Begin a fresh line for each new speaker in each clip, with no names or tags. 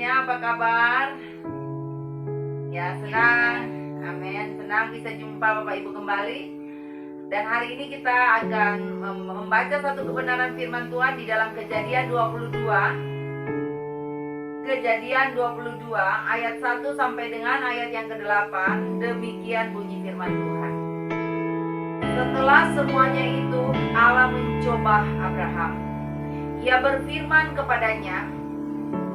semuanya, apa kabar? Ya, senang. Amin. Senang bisa jumpa Bapak Ibu kembali. Dan hari ini kita akan membaca satu kebenaran firman Tuhan di dalam Kejadian 22. Kejadian 22 ayat 1 sampai dengan ayat yang ke-8. Demikian bunyi firman Tuhan. Setelah semuanya itu, Allah mencoba Abraham. Ia berfirman kepadanya,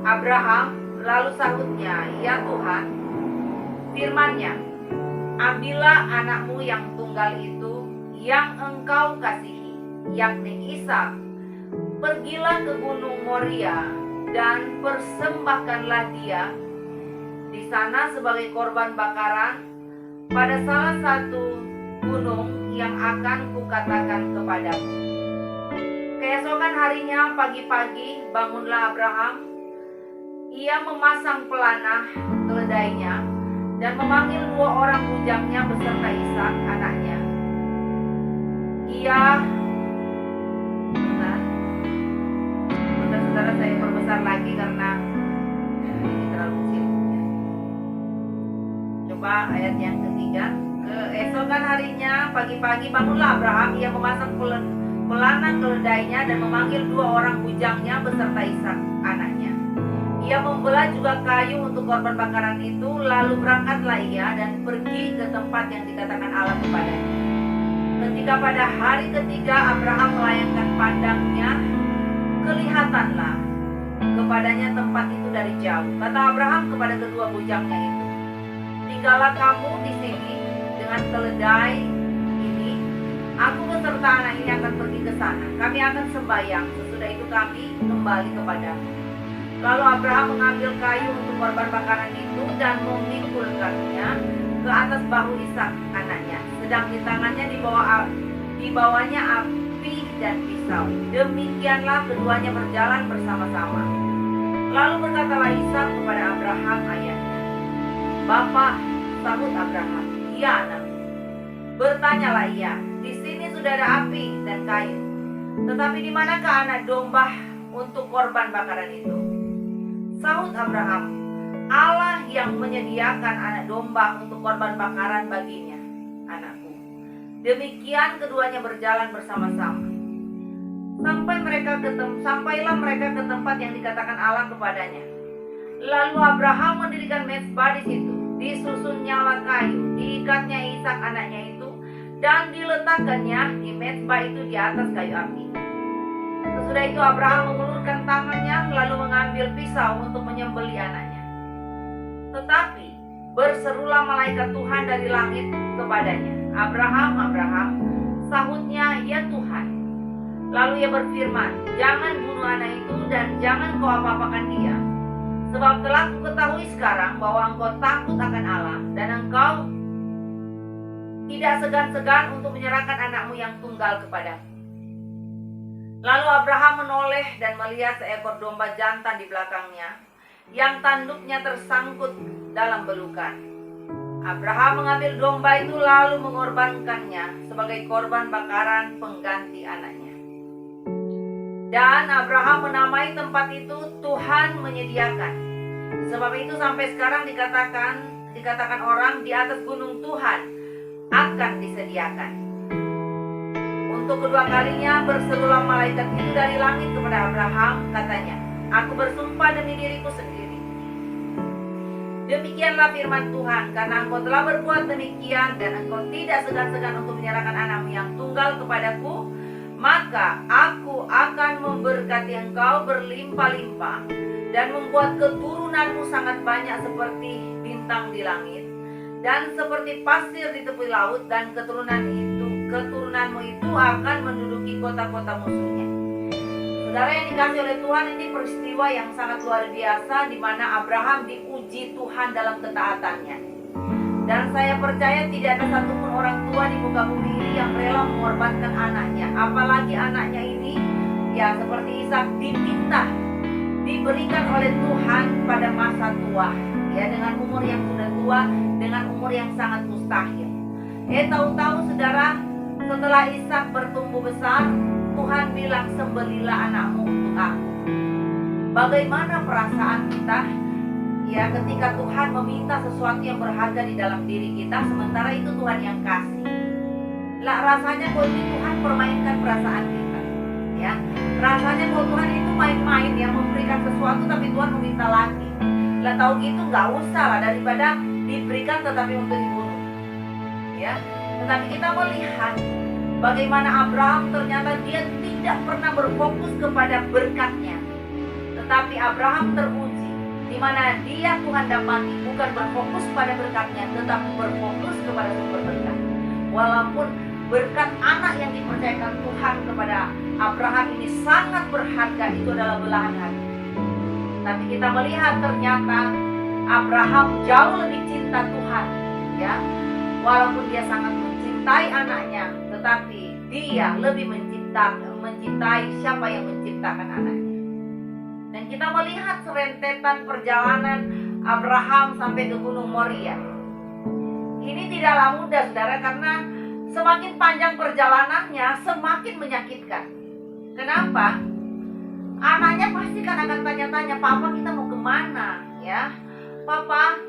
Abraham, lalu sahutnya, ya Tuhan, firman-Nya, ambillah anakmu yang tunggal itu, yang engkau kasihi, yakni Ishak, pergilah ke gunung Moria, dan persembahkanlah dia di sana sebagai korban bakaran pada salah satu gunung yang akan kukatakan kepadamu. Keesokan harinya pagi-pagi bangunlah Abraham. Ia memasang pelana keledainya dan memanggil 2 orang bujangnya beserta Ishak anaknya. Saudara-saudara, saya perbesar lagi karena ini terlalu kecil. Coba ayat yang ketiga. Keesokan harinya pagi-pagi bangunlah Abraham. Ia memasang pelana keledainya dan memanggil 2 orang bujangnya beserta Ishak anaknya. Ia membelah juga kayu untuk korban bakaran itu, lalu berangkatlah ia dan pergi ke tempat yang dikatakan Allah kepadanya. Ketika pada hari ketiga Abraham melayangkan pandangnya, kelihatanlah kepadanya tempat itu dari jauh. Kata Abraham kepada kedua bujangnya itu, tinggallah kamu di sini dengan keledai ini. Aku beserta anak ini akan pergi ke sana. Kami akan sembahyang. Sesudah itu kami kembali kepadamu. Lalu Abraham mengambil kayu untuk korban bakaran itu dan memikulkannya ke atas bahu Ishak anaknya. Sedang di tangannya dibawanya api dan pisau. Demikianlah keduanya berjalan bersama-sama. Lalu berkatalah Ishak kepada Abraham ayahnya, Bapa, sahut Abraham, iya anakku. Bertanyalah ia, di sini sudah ada api dan kayu, tetapi di manakah anak domba untuk korban bakaran itu? Sahut Abraham, Allah yang menyediakan anak domba untuk korban bakaran baginya, anakku. Demikian keduanya berjalan bersama-sama. Sampailah mereka ke tempat yang dikatakan Allah kepadanya. Lalu Abraham mendirikan mezbah di situ. Disusunnyalah kayu, diikatnya Ishak anaknya itu, dan diletakkannya di mezbah itu di atas kayu api. Sesudah itu Abraham mengulurkan tangannya lalu mengambil pisau untuk menyembelih anaknya. Tetapi berserulah malaikat Tuhan dari langit kepadanya, Abraham, Abraham. Sahutnya, ya Tuhan. Lalu ia berfirman, jangan bunuh anak itu dan jangan kau apa-apakan dia. Sebab telah kuketahui sekarang bahwa engkau takut akan Allah dan engkau tidak segan-segan untuk menyerahkan anakmu yang tunggal kepadaku. Lalu Abraham menoleh dan melihat seekor domba jantan di belakangnya, yang tanduknya tersangkut dalam belukan. Abraham mengambil domba itu lalu mengorbankannya sebagai korban bakaran pengganti anaknya. Dan Abraham menamai tempat itu Tuhan menyediakan. Sebab itu sampai sekarang dikatakan orang di atas gunung Tuhan akan disediakan. Untuk kedua kalinya berserulah malaikat itu dari langit kepada Abraham, katanya, aku bersumpah demi diriku sendiri. Demikianlah firman Tuhan, karena engkau telah berbuat demikian dan engkau tidak segan-segan untuk menyerahkan anakmu yang tunggal kepadaku, maka aku akan memberkati engkau berlimpah-limpah dan membuat keturunanmu sangat banyak seperti bintang di langit dan seperti pasir di tepi laut, dan keturunanmu itu akan menduduki kota-kota musuhnya. Saudara yang dikasihi oleh Tuhan, ini peristiwa yang sangat luar biasa di mana Abraham diuji Tuhan dalam ketaatannya. Dan saya percaya tidak ada satupun orang tua di muka bumi ini yang rela mengorbankan anaknya. Apalagi anaknya ini, ya seperti Ishak, diberikan oleh Tuhan pada masa tua, ya dengan umur yang sudah tua, dengan umur yang sangat mustahil. Tahu-tahu saudara, setelah Ishak bertumbuh besar, Tuhan bilang, sembelilah anakmu untuk aku. Bagaimana perasaan kita ya ketika Tuhan meminta sesuatu yang berharga di dalam diri kita, sementara itu Tuhan yang kasih. Lah rasanya kok ini Tuhan permainkan perasaan kita, ya. Rasanya kok Tuhan itu main-main yang memberikan sesuatu tapi Tuhan meminta lagi. Lah tahu gitu nggak usah lah, daripada diberikan tetapi untuk dibunuh, ya. Tetapi kita melihat bagaimana Abraham ternyata dia tidak pernah berfokus kepada berkatnya, tetapi Abraham teruji di mana dia Tuhan dapati bukan berfokus pada berkatnya, tetapi berfokus kepada sumber berkat. Walaupun berkat anak yang dipercayakan Tuhan kepada Abraham ini sangat berharga, itu adalah belahan hati. Tapi kita melihat ternyata Abraham jauh lebih cinta Tuhan, ya. Walaupun dia sangat mencintai anaknya, tetapi dia lebih mencintai siapa yang menciptakan anaknya. Dan kita melihat serentetan perjalanan Abraham sampai ke Gunung Moria. Ini tidaklah mudah, saudara, karena semakin panjang perjalanannya semakin menyakitkan. Kenapa? Anaknya pasti kan akan tanya-tanya, "Papa, kita mau kemana?" Ya, "Papa,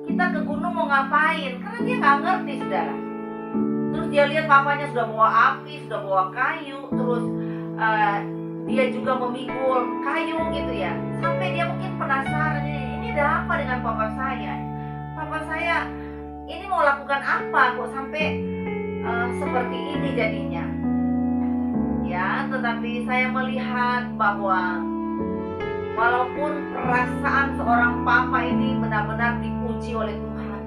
kita ke gunung mau ngapain?" Karena dia nggak ngerti, saudara. Terus dia lihat papanya sudah bawa api, sudah bawa kayu, terus dia juga memikul kayu gitu ya. Sampai dia mungkin penasaran, ini ada apa dengan papa saya? Papa saya ini mau lakukan apa kok sampai seperti ini jadinya? Ya, tetapi saya melihat bahwa walaupun perasaan seorang papa ini benar-benar dipuji oleh Tuhan,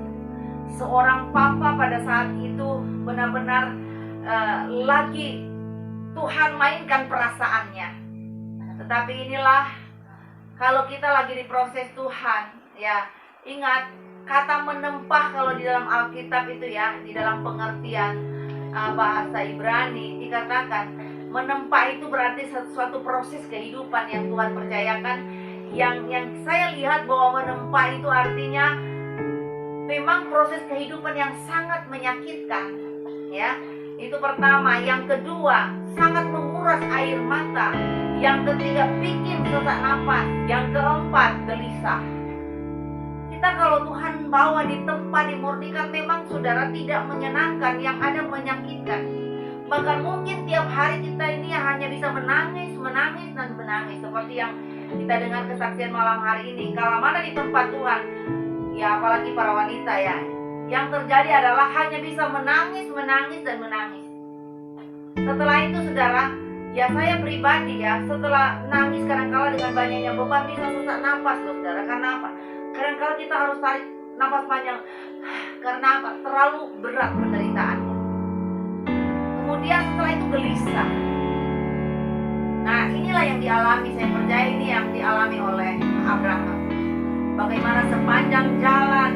seorang papa pada saat itu benar-benar lagi Tuhan mainkan perasaannya. Tetapi inilah kalau kita lagi di proses Tuhan, ya, ingat kata menempah kalau di dalam Alkitab itu ya, di dalam pengertian bahasa Ibrani dikatakan menempa itu berarti suatu proses kehidupan yang Tuhan percayakan. Yang saya lihat bahwa menempa itu artinya memang proses kehidupan yang sangat menyakitkan, ya. Itu pertama. Yang kedua, sangat menguras air mata. Yang ketiga, bikin sesak napas. Yang keempat, gelisah. Kita kalau Tuhan bawa di tempat dimurnikan, memang saudara tidak menyenangkan, yang ada menyakitkan. Bahkan mungkin tiap hari kita ini hanya bisa menangis dan menangis. Seperti yang kita dengar kesaksian malam hari ini. Kalau mana di tempat Tuhan, ya apalagi para wanita ya, yang terjadi adalah hanya bisa menangis dan menangis. Setelah itu saudara, ya saya pribadi ya, setelah nangis kadang-kala dengan banyaknya beban bisa sesak napas loh saudara. Karena apa? Kadang-kala kita harus tarik napas panjang. Karena apa? Terlalu berat penderitaannya. Kemudian setelah itu gelisah. Nah inilah yang dialami, saya percaya ini yang dialami oleh Abraham. Bagaimana sepanjang jalan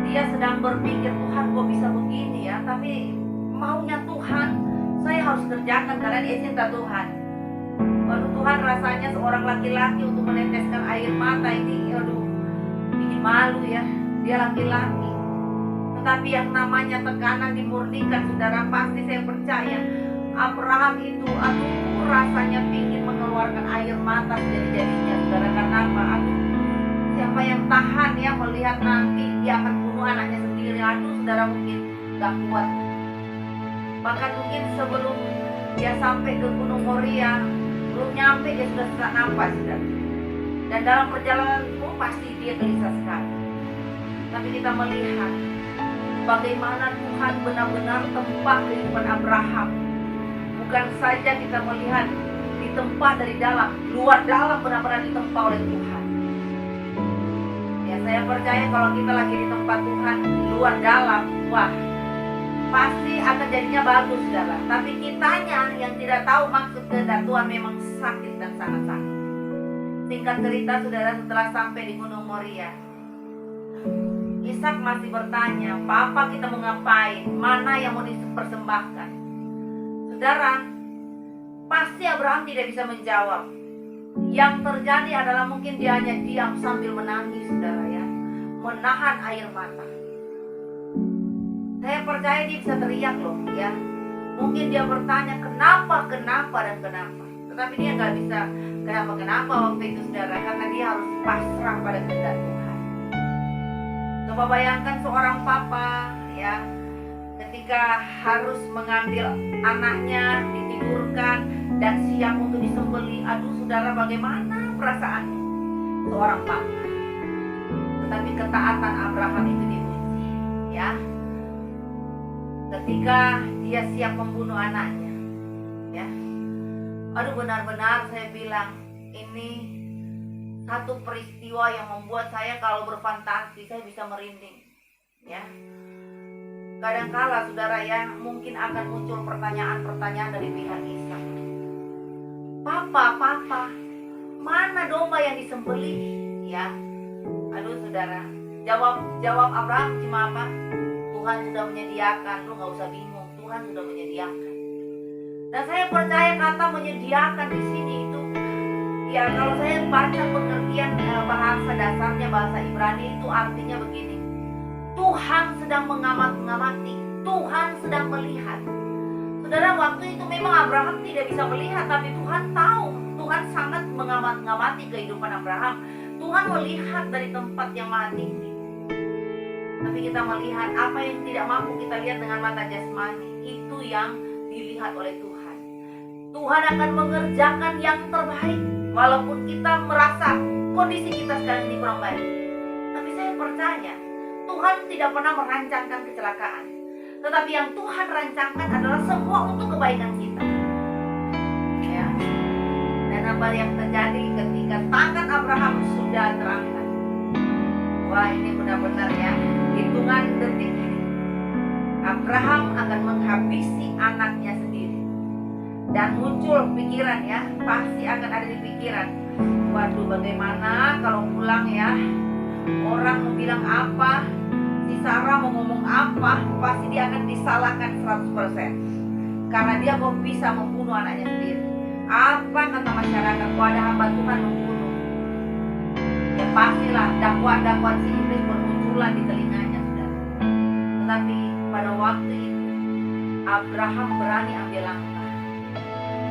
dia sedang berpikir, Tuhan kok bisa begini ya, tapi maunya Tuhan saya harus kerjakan karena dia cinta Tuhan. Waduh, Tuhan rasanya seorang laki-laki untuk meneteskan air mata ini, aduh, bikin malu ya, dia laki-laki. Tetapi yang namanya tekanan dimurnikan, saudara, pasti saya percaya Abraham itu, aduh, rasanya ingin mengeluarkan air mata jadi-jadinya, saudara. Karena apa? Aduh, siapa yang tahan ya melihat nanti dia akan bunuh anaknya sendiri. Aduh, saudara, mungkin gak kuat. Bahkan mungkin sebelum dia sampai ke Gunung Moria, belum nyampe dia sudah sesak napas, saudara. Dan dalam perjalanan itu pasti dia gelisah sekali. Tapi kita melihat bagaimana Tuhan benar-benar tempat kehidupan Abraham. Bukan saja kita melihat ditempa dari dalam, luar dalam benar-benar ditempa oleh Tuhan. Ya saya percaya kalau kita lagi di tempat Tuhan, luar dalam, wah, pasti akan jadinya bagus, saudara. Tapi kitanya yang tidak tahu maksud kehendak Tuhan memang sakit dan sangat sakit. Singkat cerita, saudara, setelah sampai di Gunung Moria, Ishak masih bertanya, "Papa, kita mau ngapain? Mana yang mau dipersembahkan?" Saudara, pasti Abraham tidak bisa menjawab. Yang terjadi adalah mungkin dia hanya diam sambil menangis, saudara ya, menahan air mata. Saya percaya dia bisa teriak loh ya. Mungkin dia bertanya kenapa dan kenapa. Tetapi dia nggak bisa kenapa waktu itu, saudara, karena dia harus pasrah pada kehendak Tuhan. Coba bayangkan seorang papa ya, ketika harus mengambil anaknya, ditidurkan dan siap untuk disembelih. Aduh saudara, bagaimana perasaan seorang papa? Tetapi ketaatan Abraham itu diuji ya. Ketika dia siap membunuh anaknya ya. Aduh, benar-benar saya bilang ini satu peristiwa yang membuat saya kalau berfantasi saya bisa merinding ya. Kadangkala saudara ya, mungkin akan muncul pertanyaan-pertanyaan dari pihak Ishak. Papa, mana domba yang disembelih ya? Aduh saudara, jawab Abraham cuma apa? Tuhan sudah menyediakan, lu gak usah bingung, Tuhan sudah menyediakan. Dan saya percaya kata menyediakan di sini itu ya, kalau saya baca pengertian bahasa dasarnya, bahasa Ibrani itu artinya begini: Tuhan sedang mengamati, Tuhan sedang melihat. Saudara, waktu itu memang Abraham tidak bisa melihat, tapi Tuhan tahu. Tuhan sangat mengamati kehidupan Abraham. Tuhan melihat dari tempat yang maha tinggi. Tapi kita melihat apa yang tidak mampu kita lihat dengan mata jasmani, itu yang dilihat oleh Tuhan. Tuhan akan mengerjakan yang terbaik. Walaupun kita merasa kondisi kita sekarang ini kurang baik, tapi saya percaya Tuhan tidak pernah merancangkan kecelakaan. Tetapi yang Tuhan rancangkan adalah semua untuk kebaikan kita ya. Dan apa yang terjadi ketika tangan Abraham sudah terangkat, wah ini benar-benar ya, hitungan detik ini Abraham akan menghabisi anaknya sendiri. Dan muncul pikiran ya, pasti akan ada di pikiran, waduh bagaimana kalau pulang ya, orang mau bilang apa, si Sarah mau ngomong apa, pasti dia akan disalahkan 100%. Karena dia kok bisa membunuh anaknya sendiri. Apa kata masyarakat, kok ada hamba Tuhan membunuh? Ya pastilah dakwaan-dakwaan si iblis bermunculan di telinganya saudara. Tetapi pada waktu itu Abraham berani ambil langkah.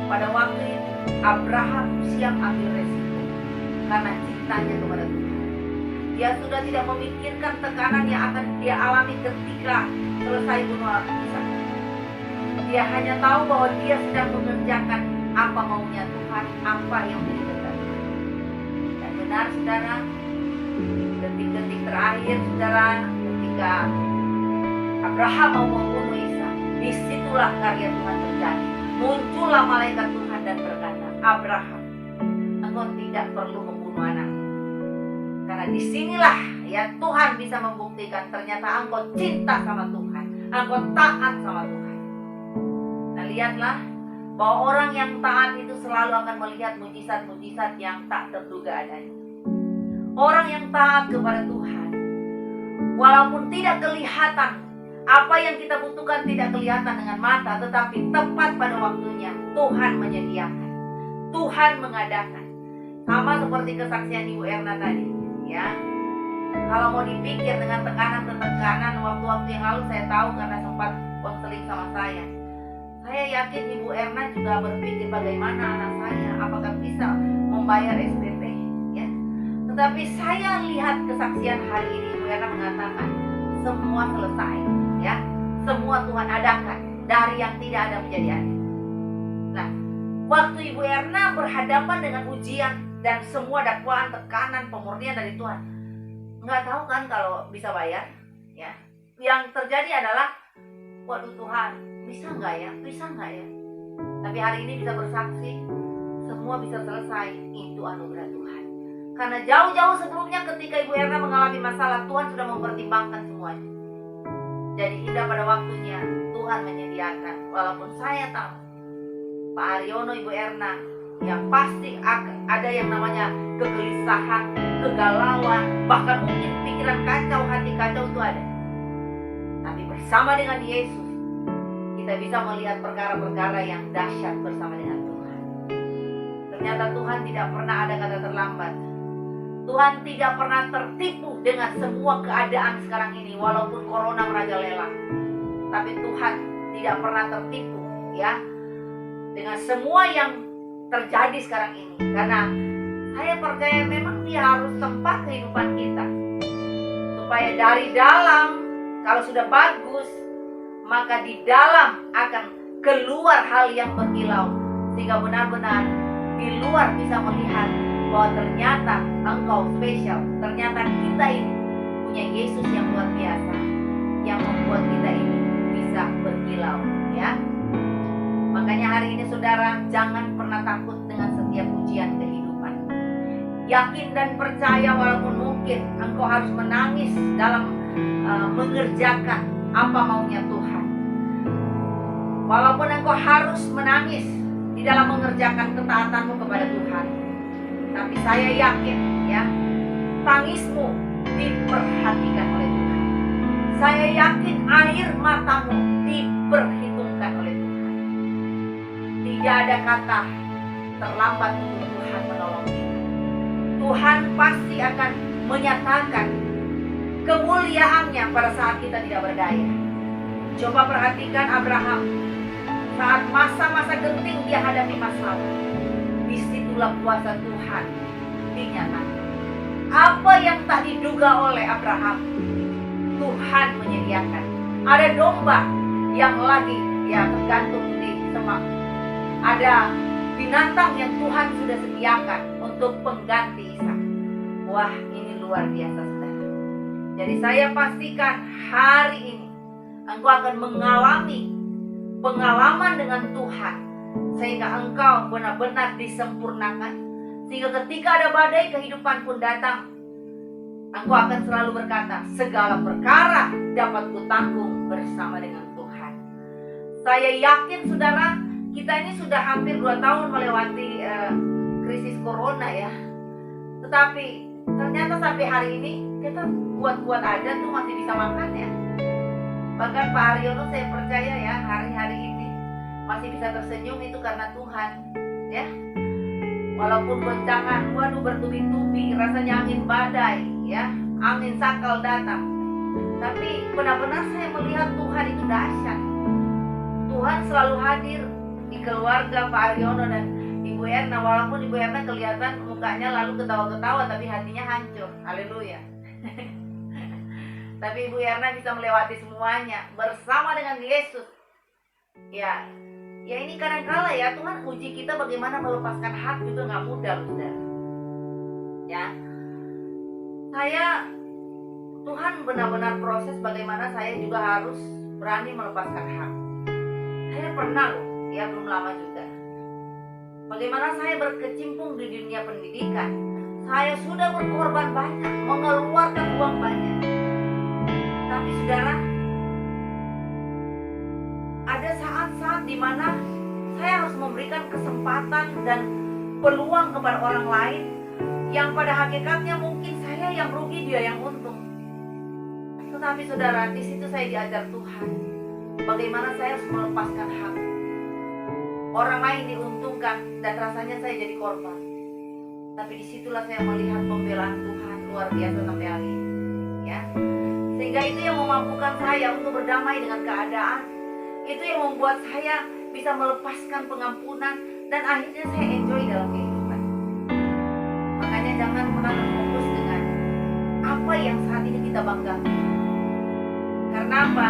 Pada waktu itu Abraham siap ambil resiko karena cintanya kepada Tuhan. Dia sudah tidak memikirkan tekanan yang akan dia alami ketika selesai bunuh Ishak. Dia hanya tahu bahwa dia sedang mengerjakan apa maunya Tuhan, apa yang dikehendaki. Dan benar saudara, detik-detik terakhir saudara, ketika Abraham mau membunuh Ishak, disitulah karya Tuhan terjadi. Muncullah malaikat Tuhan dan berkata, Abraham, engkau tidak perlu membunuh anak. Karena disinilah ya Tuhan bisa membuktikan ternyata engkau cinta sama Tuhan, engkau taat sama Tuhan. Nah lihatlah bahwa orang yang taat itu selalu akan melihat mujizat-mujizat yang tak terduga adanya. Orang yang taat kepada Tuhan, walaupun tidak kelihatan, apa yang kita butuhkan tidak kelihatan dengan mata, tetapi tepat pada waktunya Tuhan menyediakan, Tuhan mengadakan. Sama seperti kesaksian Ibu Erna tadi ya. Kalau mau dipikir dengan tekanan waktu-waktu yang lalu, saya tahu karena sempat konseling sama saya yakin Ibu Erna juga berpikir bagaimana anak saya, apakah bisa membayar SPP ya. Tetapi saya lihat kesaksian hari ini, Ibu Erna mengatakan semua selesai ya, semua Tuhan adakan, dari yang tidak ada menjadi ada. Nah, waktu Ibu Erna berhadapan dengan ujian dan semua dakwaan, tekanan, pemurnian dari Tuhan, nggak tahu kan kalau bisa bayar ya. Yang terjadi adalah, waduh Tuhan, bisa nggak ya? Tapi hari ini bisa bersaksi, semua bisa selesai, itu anugerah Tuhan. Karena jauh-jauh sebelumnya ketika Ibu Erna mengalami masalah, Tuhan sudah mempertimbangkan semuanya. Jadi indah pada waktunya Tuhan menyediakan. Walaupun saya tahu Pak Aryono, Ibu Erna, yang pasti ada yang namanya kegelisahan, kegalauan, bahkan mungkin pikiran kacau, hati kacau itu ada. Tapi bersama dengan Yesus, kita bisa melihat perkara-perkara yang dahsyat bersama dengan Tuhan. Ternyata Tuhan tidak pernah ada kata terlambat. Tuhan tidak pernah tertipu dengan semua keadaan sekarang ini, walaupun corona merajalela. Tapi Tuhan tidak pernah tertipu ya dengan semua yang terjadi sekarang ini. Karena saya percaya memang Dia harus tempat kehidupan kita supaya Supaya dari dalam, kalau sudah bagus, maka di dalam akan keluar hal yang berkilau, sehingga benar-benar di luar bisa melihat bahwa ternyata engkau spesial, ternyata kita ini punya Yesus yang luar biasa, yang membuat kita ini bisa berkilau, ya. Makanya hari ini saudara, jangan pernah takut dengan setiap ujian kehidupan. Yakin dan percaya walaupun mungkin engkau harus menangis dalam mengerjakan apa maunya Tuhan. Walaupun engkau harus menangis di dalam mengerjakan ketaatanmu kepada Tuhan. Tapi saya yakin, ya, tangismu diperhatikan oleh Tuhan. Saya yakin air matamu diperhitungkan oleh Tuhan. Tidak ada kata terlambat untuk Tuhan menolong kita. Tuhan pasti akan menyatakan kemuliaannya pada saat kita tidak berdaya. Coba perhatikan Abraham. Saat masa-masa genting dia hadapi masalah, disitulah kuasa Tuhan dinyatakan. Apa yang tak diduga oleh Abraham, Tuhan menyediakan. Ada domba yang lagi tergantung di semak. Ada binatang yang Tuhan sudah sediakan untuk pengganti Ishak. Wah, ini luar biasa, saudara. Jadi saya pastikan hari ini engkau akan mengalami pengalaman dengan Tuhan, sehingga engkau benar-benar disempurnakan. Sehingga ketika ada badai kehidupan pun datang, engkau akan selalu berkata, segala perkara dapat kutanggung bersama dengan Tuhan. Saya yakin saudara, kita ini sudah hampir 2 tahun melewati krisis corona, ya. Tetapi ternyata sampai hari ini kita kuat-kuat aja tuh masih bisa makan, ya. Bahkan Pak Haryono saya percaya, ya, hari-hari ini masih bisa tersenyum itu karena Tuhan, ya. Walaupun goncangan, waduh, bertubi-tubi, rasanya angin badai, ya, angin sakal datang. Tapi benar-benar saya melihat Tuhan itu dahsyat. Tuhan selalu hadir di keluarga Pak Haryono dan Ibu Erna. Walaupun Ibu Erna kelihatan mukanya lalu ketawa-ketawa, tapi hatinya hancur. Haleluya. Tapi Ibu Erna bisa melewati semuanya bersama dengan Yesus. Ya ini kadang-kala, ya, Tuhan uji kita bagaimana melepaskan hak juga nggak mudah, saudara. Ya, Tuhan benar-benar proses bagaimana saya juga harus berani melepaskan hak. Saya pernah loh, ya, belum lama juga. Bagaimana saya berkecimpung di dunia pendidikan. Saya sudah berkorban banyak, mengeluarkan uang banyak. Tapi saudara, ada saat-saat di mana saya harus memberikan kesempatan dan peluang kepada orang lain yang pada hakikatnya mungkin saya yang rugi, dia yang untung. Tetapi saudara, di situ saya diajar Tuhan bagaimana saya harus melepaskan hak. Orang lain diuntungkan dan rasanya saya jadi korban. Tapi disitulah saya melihat pembelaan Tuhan luar biasa sampai hari ini, ya. Sehingga itu yang memampukan saya untuk berdamai dengan keadaan. Itu yang membuat saya bisa melepaskan pengampunan dan akhirnya saya enjoy dalam kehidupan. Makanya jangan pernah terfokus dengan apa yang saat ini kita banggakan. Karena apa?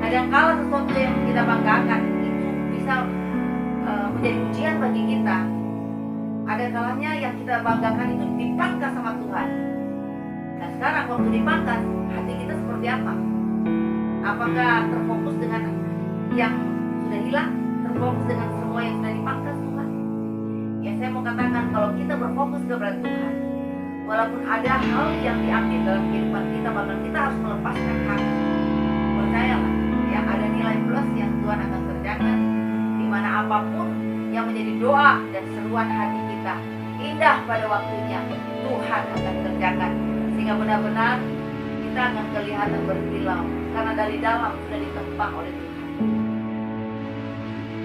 Kadang-kala sesuatu yang kita banggakan itu bisa menjadi ujian bagi kita. Ada kalanya yang kita banggakan itu dipangkas sama Tuhan. Nah sekarang waktu dipangkas, hati kita seperti apa? Apakah terfokus dengan yang sudah hilang? Terfokus dengan semua yang sudah dipangkas Tuhan? Ya, saya mau katakan, kalau kita berfokus kepada Tuhan, walaupun ada hal yang diambil dalam kehidupan kita, bahkan kita harus melepaskan hak. Percayalah, ya, ada nilai plus yang Tuhan akan kerjakan, di mana apapun yang menjadi doa dan seruan hati kita indah pada waktunya, Tuhan akan kerjakan, sehingga benar-benar kita akan kelihatan berkilau karena dari dalam sudah ditempa oleh Tuhan.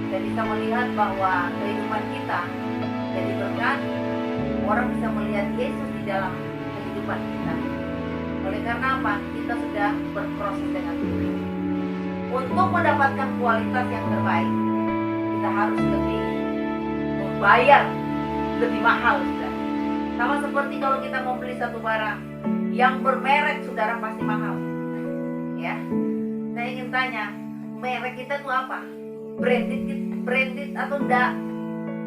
Kita bisa melihat bahwa kehidupan kita jadi berkat. Orang bisa melihat Yesus di dalam kehidupan kita. Oleh karena apa? Kita sudah berproses dengan Tuhan. Untuk mendapatkan kualitas yang terbaik, kita harus lebih membayar lebih mahal, sudah. Sama seperti kalau kita mau beli satu barang, Yang bermerek, saudara, pasti mahal. Ya, saya ingin tanya, merek kita tuh apa? Branded atau enggak?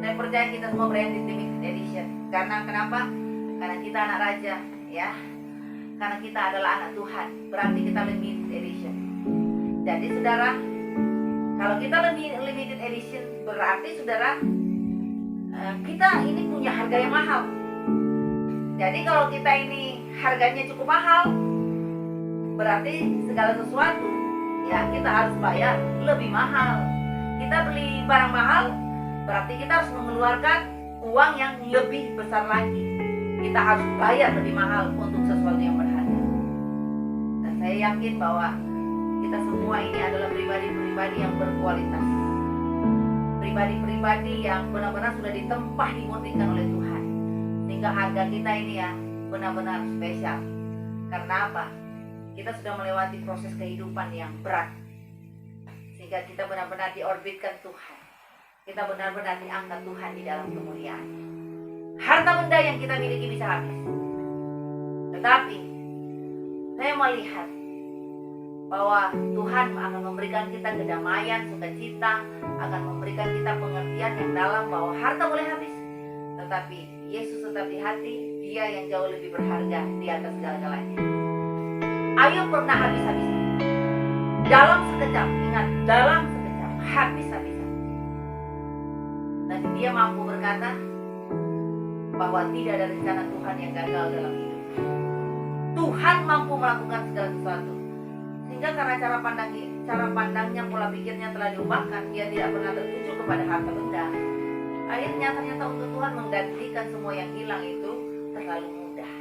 Saya percaya kita semua branded limited edition. Karena kenapa? Karena kita anak raja, ya. Karena kita adalah anak Tuhan, berarti kita limited edition. Jadi saudara, kalau kita lebih limited edition, berarti saudara, kita ini punya harga yang mahal. Jadi kalau kita ini harganya cukup mahal, berarti segala sesuatu ya kita harus bayar lebih mahal. Kita beli barang mahal, berarti kita harus mengeluarkan uang yang lebih besar lagi. Kita harus bayar lebih mahal untuk sesuatu yang berharga. Dan saya yakin bahwa kita semua ini adalah pribadi-pribadi yang berkualitas, pribadi-pribadi yang benar-benar sudah ditempah, dimurnikan oleh Tuhan, sehingga harga kita ini ya benar-benar spesial. Karena apa? Kita sudah melewati proses kehidupan yang berat, sehingga kita benar-benar diorbitkan Tuhan. Kita benar-benar diangkat Tuhan di dalam kemuliaan. Harta benda yang kita miliki bisa habis, tetapi saya melihat bahwa Tuhan akan memberikan kita kedamaian, sukacita, akan memberikan kita pengertian yang dalam bahwa harta boleh habis, tetapi Yesus tetap di hati, Dia yang jauh lebih berharga di atas segala-galanya. Ayo pernah habis-habisan. Dalam sekejap, ingat, dalam sekejap, habis-habisan. Dan Dia mampu berkata bahwa tidak ada rencana Tuhan yang gagal dalam hidup. Tuhan mampu melakukan segala sesuatu. Sehingga karena cara pandangnya, pola pikirnya telah diubahkan, dia tidak pernah tertuju kepada harta benda. Akhirnya ternyata untuk Tuhan menggantikan semua yang hilang itu terlalu mudah.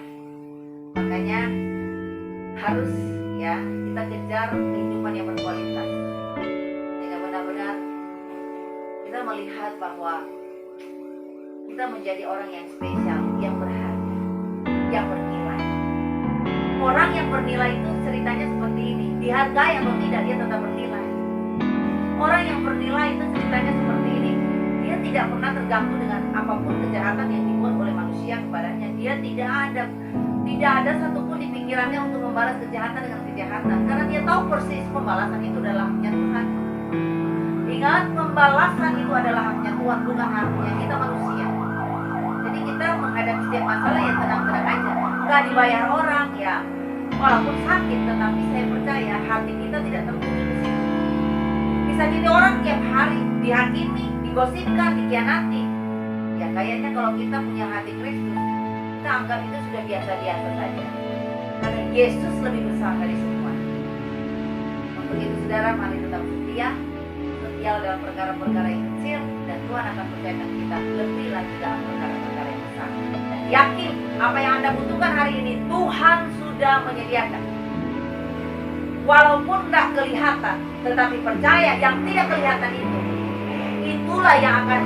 Makanya harus ya kita kejar kehidupan yang berkualitas, sehingga benar-benar kita melihat bahwa kita menjadi orang yang spesial, yang berharga, yang bernilai. Orang yang bernilai itu ceritanya seperti ini, dihargai atau tidak dia tetap bernilai. Orang yang bernilai itu ceritanya seperti ini, dia tidak pernah terganggu dengan apapun kejahatan yang dibuat oleh manusia kepadanya. Dia tidak ada satupun di pikirannya untuk membalas kejahatan dengan kejahatan, karena dia tahu persis pembalasan itu adalah haknya Tuhan. Ingat, pembalasan itu adalah haknya Tuhan, bukan haknya kita manusia. Jadi kita menghadapi setiap masalah ya tenang-tenang aja, nggak dibayar orang ya, walaupun sakit, tetapi saya percaya hati kita tidak tertuju ke situ. Bisa jadi orang tiap hari dihakimi, digosipkan, dikhianati. Ya kayaknya kalau kita punya hati Kristus, kita anggap itu sudah biasa-biasa saja. Karena Yesus lebih besar dari semua. Untuk itu saudara, mari tetap setia dalam perkara-perkara yang kecil, dan Tuhan akan percayakan kita lebih lagi dalam perkara-perkara yang besar. Dan yakin apa yang Anda butuhkan hari ini Tuhan sudah menyediakan. Walaupun tidak kelihatan, tetapi percaya yang tidak kelihatan itulah yang akan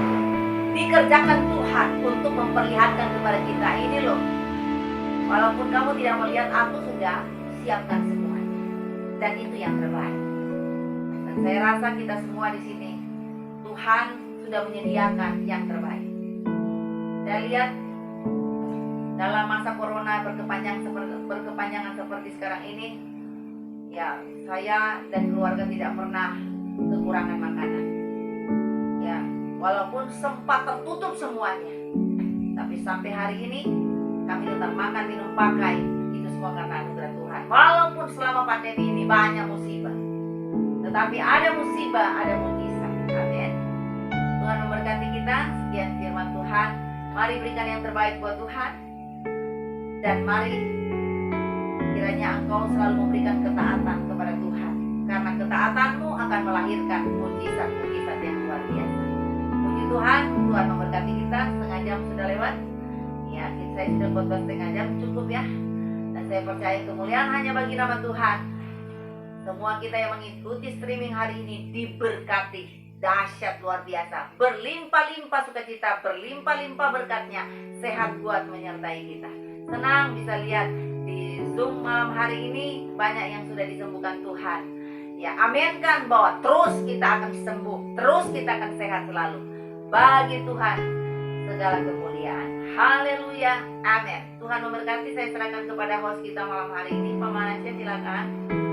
dikerjakan Tuhan untuk memperlihatkan kepada kita. Ini loh, walaupun kamu tidak melihat, aku sudah siapkan semuanya, dan itu yang terbaik. Dan saya rasa kita semua di sini, Tuhan sudah menyediakan yang terbaik. Saya lihat dalam masa corona berkepanjangan seperti sekarang ini, ya saya dan keluarga tidak pernah kekurangan makanan. Ya, walaupun sempat tertutup semuanya, tapi sampai hari ini kami tetap makan, minum, pakai. Itu semua karena anugerah Tuhan. Walaupun selama pandemi ini banyak musibah, tetapi ada musibah, ada mujizat. Amin. Tuhan memberkati kita. Sekian firman Tuhan. Mari berikan yang terbaik buat Tuhan. Dan mari kiranya engkau selalu memberikan ketaatan kepada Tuhan. Karena ketaatanmu akan melahirkan mujizat-mujizat yang luar biasa. Puji Tuhan, Tuhan memberkati kita. Setengah jam sudah lewat. Ya, saya sudah khotbah setengah jam, cukup ya. Dan saya percaya kemuliaan hanya bagi nama Tuhan. Semua kita yang mengikuti streaming hari ini diberkati dahsyat luar biasa, berlimpah-limpah sukacita, berlimpah-limpah berkatnya, sehat kuat menyertai kita. Senang bisa lihat di Zoom malam hari ini banyak yang sudah disembuhkan Tuhan. Ya, aminkan bahwa terus kita akan sembuh, terus kita akan sehat selalu. Bagi Tuhan segala kemuliaan. Haleluya, amin. Tuhan memberkati. Saya serahkan kepada host kita malam hari ini, Pak Manasya, silakan.